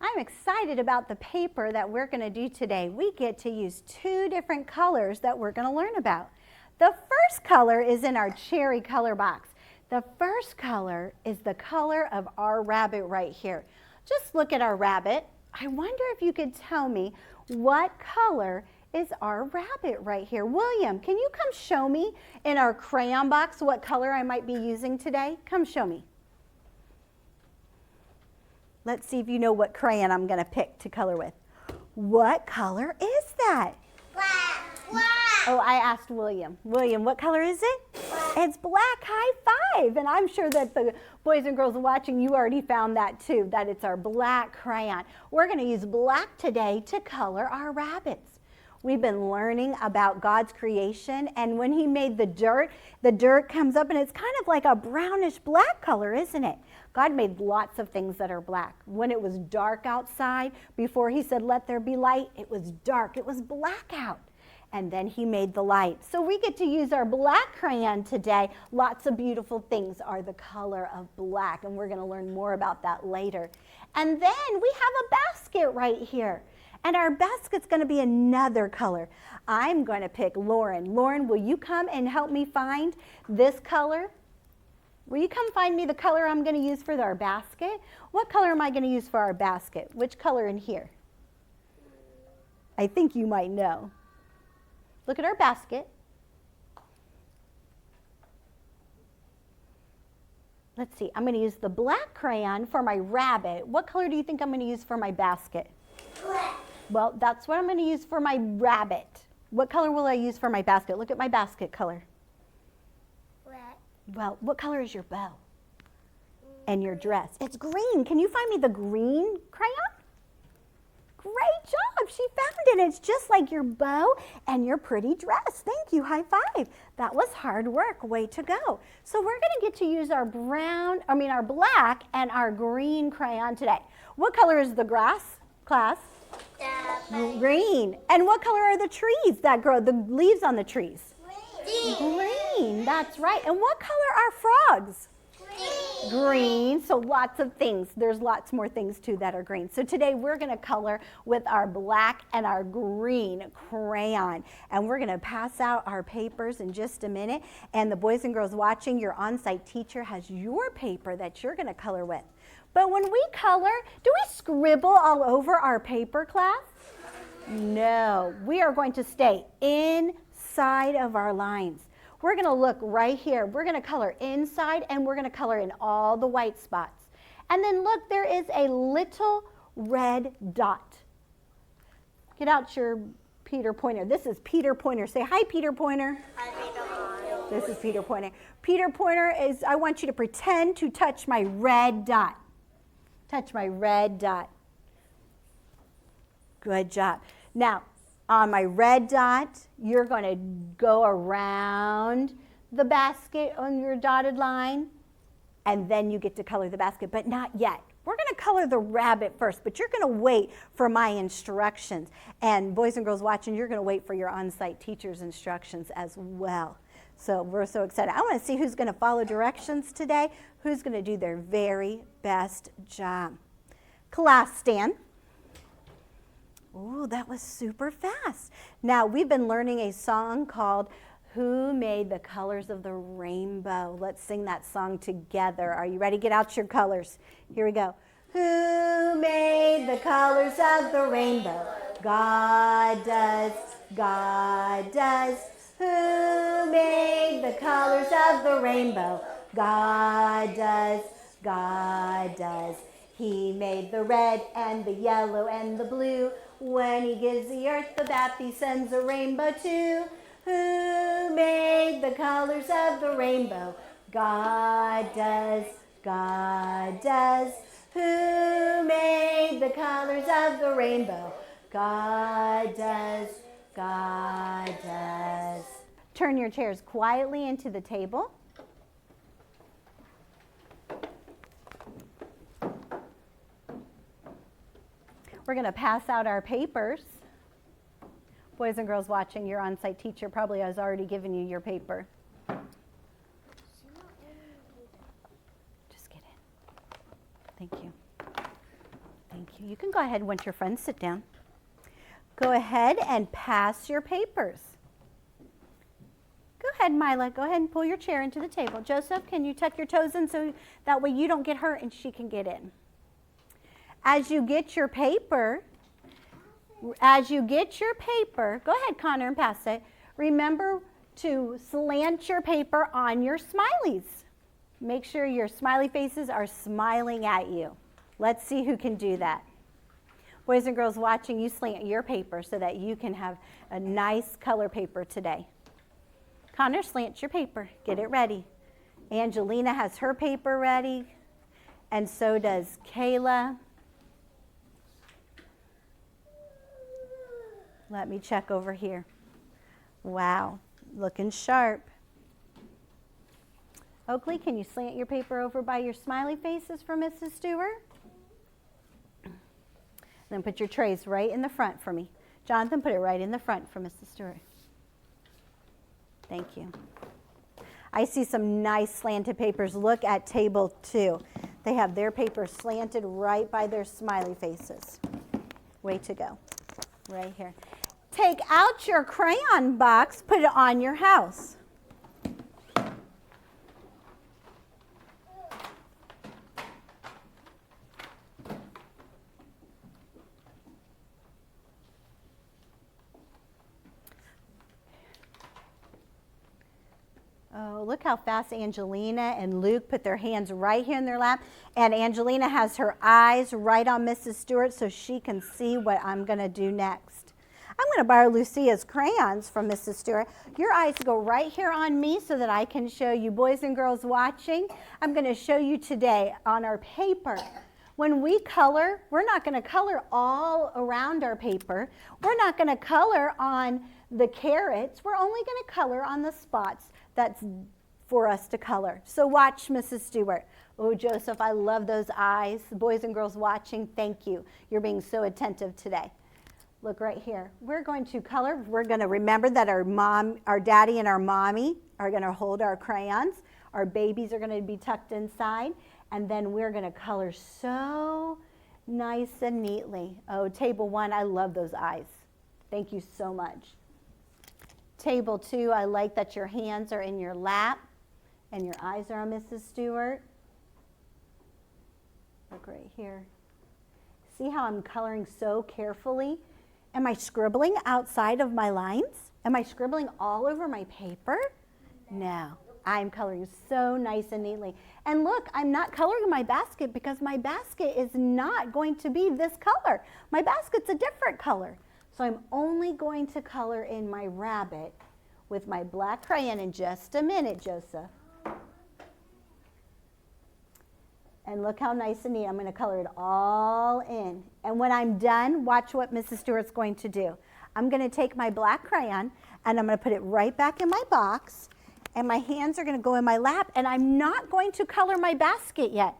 I'm excited about the paper that we're going to do today. We get to use 2 different colors that we're going to learn about. The first color is in our cherry color box. The first color is the color of our rabbit right here. Just look at our rabbit. I wonder if you could tell me what color is our rabbit right here. William, can you come show me in our crayon box what color I might be using today? Come show me. Let's see if you know what crayon I'm going to pick to color with. What color is that? Black. Black. Oh, I asked William. William, what color is it? Black. It's black. High five. And I'm sure that the boys and girls watching, you already found that too, that it's our black crayon. We're going to use black today to color our rabbits. We've been learning about God's creation, and when he made the dirt comes up and it's kind of like a brownish black color, isn't it? God made lots of things that are black. When it was dark outside, before he said, let there be light, it was dark. It was black out. And then he made the light. So we get to use our black crayon today. Lots of beautiful things are the color of black, and we're going to learn more about that later. And then we have a basket right here. And our basket's going to be another color. I'm going to pick Lauren. Lauren, will you come and help me find this color? Will you come find me the color I'm going to use for our basket? What color am I going to use for our basket? Which color in here? I think you might know. Look at our basket. Let's see. I'm going to use the black crayon for my rabbit. What color do you think I'm going to use for my basket? Black. Well, that's what I'm going to use for my rabbit. What color will I use for my basket? Look at my basket color. Black. Well, what color is your bow and your dress? It's green. Can you find me the green crayon? Great job. She found it. It's just like your bow and your pretty dress. Thank you. High five. That was hard work. Way to go. So we're going to get to use our our black and our green crayon today. What color is the grass, class? Green. And what color are the trees that grow, the leaves on the trees? Green. That's right. And what color are frogs? Green. So lots of things. There's lots more things too that are green. So today we're going to color with our black and our green crayon. And we're going to pass out our papers in just a minute. And the boys and girls watching, your on-site teacher has your paper that you're going to color with. But when we color, do we scribble all over our paper, class? No. We are going to stay inside of our lines. We're going to look right here. We're going to color inside, and we're going to color in all the white spots. And then look, there is a little red dot. Get out your Peter Pointer. This is Peter Pointer. Say hi, Peter Pointer. Hi, Peter Pointer. This is Peter Pointer. Peter Pointer is, I want you to pretend to touch my red dot. Touch my red dot. Good job. Now, on my red dot, you're going to go around the basket on your dotted line, and then you get to color the basket, but not yet. We're going to color the rabbit first, but you're going to wait for my instructions. And boys and girls watching, you're going to wait for your on-site teacher's instructions as well. So we're so excited. I want to see who's going to follow directions today, who's going to do their very best job. Class, stand. Oh, that was super fast. Now, we've been learning a song called Who Made the Colors of the Rainbow? Let's sing that song together. Are you ready? Get out your colors. Here we go. Who made the colors of the rainbow? God does, God does. Who made the colors of the rainbow? God does, God does. He made the red and the yellow and the blue. When he gives the earth the bath, he sends a rainbow too. Who made the colors of the rainbow? God does, God does. Who made the colors of the rainbow? God does, God does. Turn your chairs quietly into the table. We're going to pass out our papers. Boys and girls watching, your on-site teacher probably has already given you your paper. Just get in. Thank you. Thank you. You can go ahead once your friends sit down. Go ahead and pass your papers. Go ahead, Mila. Go ahead and pull your chair into the table. Joseph, can you tuck your toes in so that way you don't get hurt and she can get in? As you get your paper, go ahead, Connor, and pass it. Remember to slant your paper on your smileys. Make sure your smiley faces are smiling at you. Let's see who can do that. Boys and girls watching, you slant your paper so that you can have a nice color paper today. Connor, slant your paper. Get it ready. Angelina has her paper ready, and so does Kayla. Let me check over here. Wow, looking sharp. Oakley, can you slant your paper over by your smiley faces for Mrs. Stewart? Then put your trays right in the front for me. Jonathan, put it right in the front for Mrs. Stewart. Thank you. I see some nice slanted papers. Look at table 2. They have their papers slanted right by their smiley faces. Way to go. Right here. Take out your crayon box, put it on your house. Oh, look how fast Angelina and Luke put their hands right here in their lap. And Angelina has her eyes right on Mrs. Stewart so she can see what I'm going to do next. I'm going to borrow Lucia's crayons from Mrs. Stewart. Your eyes go right here on me so that I can show you. Boys and girls watching, I'm going to show you today on our paper. When we color, we're not going to color all around our paper. We're not going to color on the carrots. We're only going to color on the spots that's for us to color. So watch Mrs. Stewart. Oh, Joseph, I love those eyes. Boys and girls watching, thank you. You're being so attentive today. Look right here. We're going to color. We're going to remember that our daddy and our mommy are going to hold our crayons. Our babies are going to be tucked inside. And then we're going to color so nice and neatly. Oh, table 1, I love those eyes. Thank you so much. Table 2, I like that your hands are in your lap and your eyes are on Mrs. Stewart. Look right here. See how I'm coloring so carefully? Am I scribbling outside of my lines? Am I scribbling all over my paper? No, I'm coloring so nice and neatly. And look, I'm not coloring my basket because my basket is not going to be this color. My basket's a different color. So I'm only going to color in my rabbit with my black crayon in just a minute, Joseph. And look how nice and neat. I'm going to color it all in. And when I'm done, watch what Mrs. Stewart's going to do. I'm going to take my black crayon and I'm going to put it right back in my box. And my hands are going to go in my lap. And I'm not going to color my basket yet.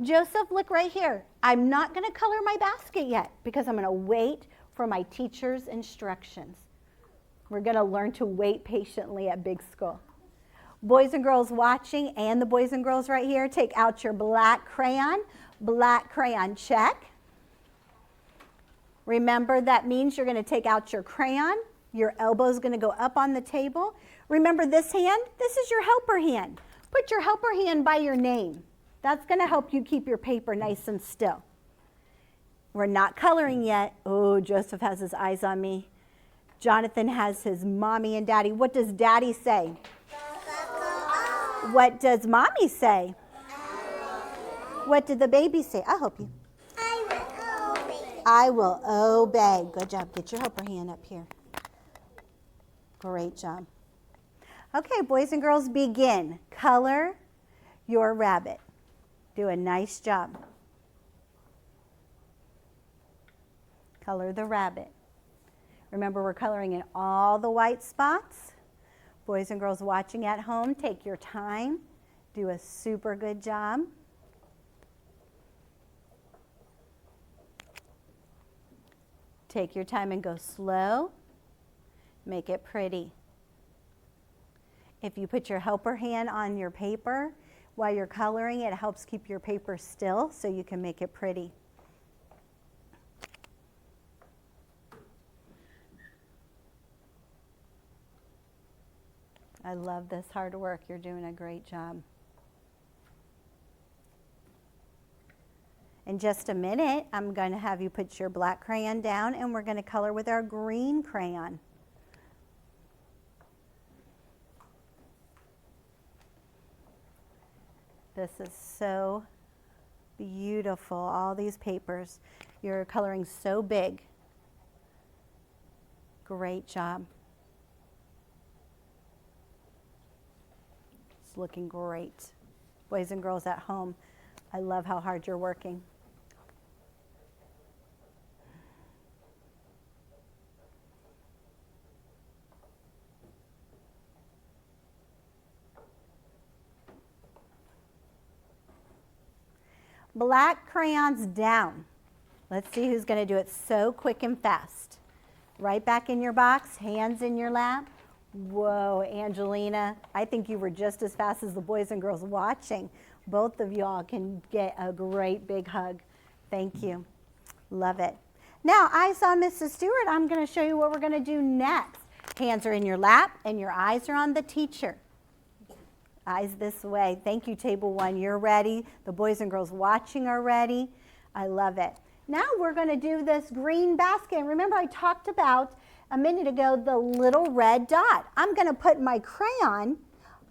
Joseph, look right here. I'm not going to color my basket yet because I'm going to wait for my teacher's instructions. We're going to learn to wait patiently at Big School. Boys and girls watching and the boys and girls right here, take out your black crayon check. Remember, that means you're going to take out your crayon. Your elbow's going to go up on the table. Remember this hand? This is your helper hand. Put your helper hand by your name. That's going to help you keep your paper nice and still. We're not coloring yet. Oh, Joseph has his eyes on me. Jonathan has his mommy and daddy. What does daddy say? What does mommy say? What did the baby say? I'll help you. I will obey. Good job. Get your helper hand up here. Great job. Okay, boys and girls, begin. Color your rabbit. Do a nice job. Color the rabbit. Remember, we're coloring in all the white spots. Boys and girls watching at home, take your time. Do a super good job. Take your time and go slow. Make it pretty. If you put your helper hand on your paper while you're coloring, it helps keep your paper still so you can make it pretty. I love this hard work. You're doing a great job. In just a minute, I'm going to have you put your black crayon down and we're going to color with our green crayon. This is so beautiful, all these papers. You're coloring so big. Great job. It's looking great. Boys and girls at home, I love how hard you're working. Black crayons down. Let's see who's going to do it so quick and fast. Right back in your box, hands in your lap. Whoa, Angelina, I think you were just as fast as the boys and girls watching. Both of y'all can get a great big hug. Thank you. Love it. Now, eyes on Mrs. Stewart. I'm going to show you what we're going to do next. Hands are in your lap and your eyes are on the teacher. Eyes this way. Thank you, table one. You're ready. The boys and girls watching are ready. I love it. Now we're going to do this green basket. And remember I talked about a minute ago the little red dot. I'm going to put my crayon.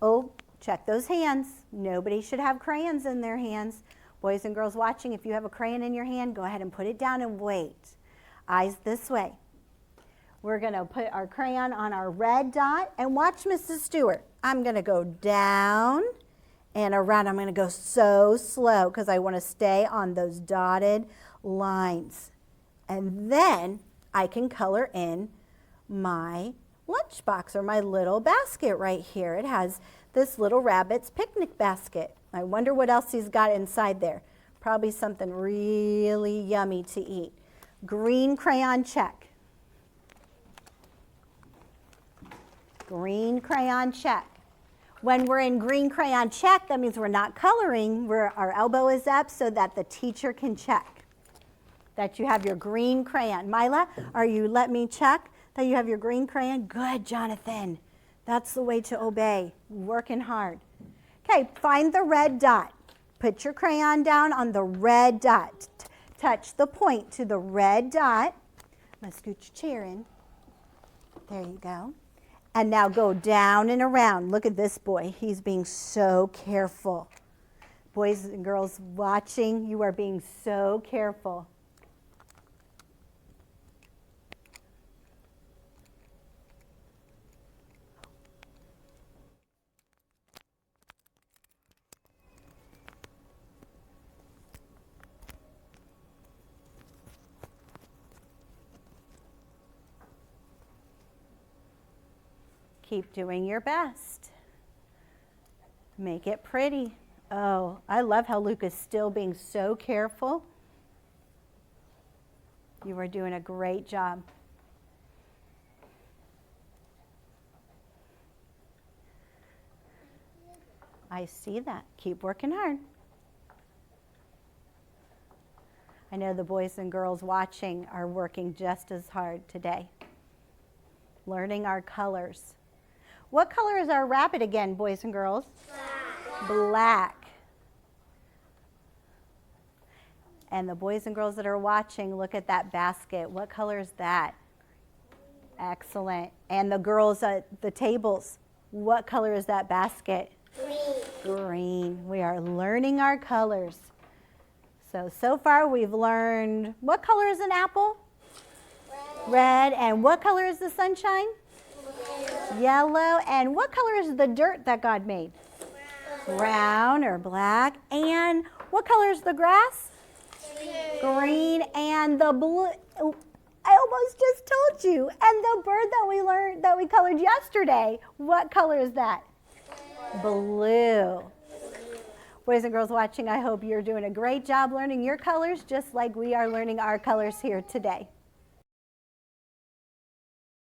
Oh, check those hands. Nobody should have crayons in their hands. Boys and girls watching, if you have a crayon in your hand, go ahead and put it down and wait. Eyes this way. We're going to put our crayon on our red dot and watch Mrs. Stewart. I'm going to go down and around. I'm going to go so slow because I want to stay on those dotted lines. And then I can color in my lunchbox or my little basket right here. It has this little rabbit's picnic basket. I wonder what else he's got inside there. Probably something really yummy to eat. Green crayon check. Green crayon check. When we're in green crayon check, that means we're not coloring. Our elbow is up so that the teacher can check that you have your green crayon. Mila, are you let me check that you have your green crayon? Good, Jonathan. That's the way to obey. Working hard. Okay, find the red dot. Put your crayon down on the red dot. Touch the point to the red dot. I'm going to scoot your chair in. There you go. And now go down and around. Look at this boy. He's being so careful. Boys and girls watching, you are being so careful. Keep doing your best. Make it pretty. Oh, I love how Luke is still being so careful. You are doing a great job. I see that. Keep working hard. I know the boys and girls watching are working just as hard today. Learning our colors. What color is our rabbit again, boys and girls? Black. Black. And the boys and girls that are watching, look at that basket. What color is that? Excellent. And the girls at the tables, what color is that basket? Green. Green. We are learning our colors. So far we've learned, what color is an apple? Red. Red. And what color is the sunshine? Yellow. And what color is the dirt that God made? Brown or black. And what color is the grass? Green. And the blue. Oh, I almost just told you. And the bird that we colored yesterday, what color is that? Blue. Boys and girls watching, I hope you're doing a great job learning your colors just like we are learning our colors here today.